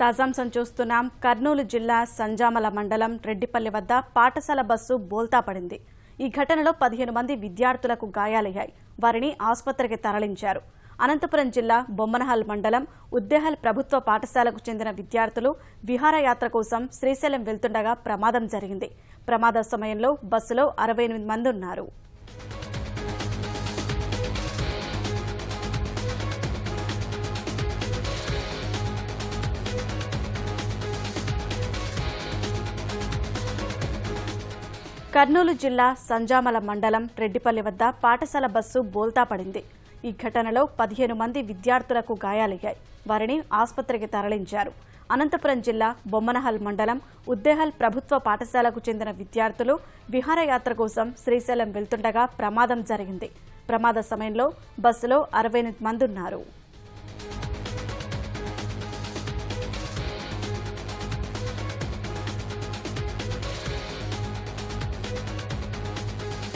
తాజాంశం చూస్తున్నాం. కర్నూలు జిల్లా సంజామల మండలం రెడ్డిపల్లి వద్ద పాఠశాల బస్సు బోల్తా పడింది. ఈ ఘటనలో 15 మంది విద్యార్థులకు గాయాలయ్యాయి. వారిని ఆసుపత్రికి తరలించారు. అనంతపురం జిల్లా బొమ్మనహల్ మండలం ఉద్దేహల్ ప్రభుత్వ పాఠశాలకు చెందిన విద్యార్థులు విహారయాత్ర కోసం శ్రీశైలం వెళ్తుండగా ప్రమాదం జరిగింది. ప్రమాద సమయంలో బస్సులో 68 మంది ఉన్నారు. కర్నూలు జిల్లా సంజామల మండలం రెడ్డిపల్లి వద్ద పాఠశాల బస్సు బోల్తా పడింది. ఈ ఘటనలో 15 మంది విద్యార్థులకు గాయాలయ్యాయి. వారిని ఆసుపత్రికి తరలించారు. అనంతపురం జిల్లా బొమ్మనహల్ మండలం ఉద్దేహల్ ప్రభుత్వ పాఠశాలకు చెందిన విద్యార్థులు విహారయాత్ర కోసం శ్రీశైలం వెళ్తుండగా ప్రమాదం జరిగింది. ప్రమాద సమయంలో బస్సులో 68 మంది ఉన్నారు.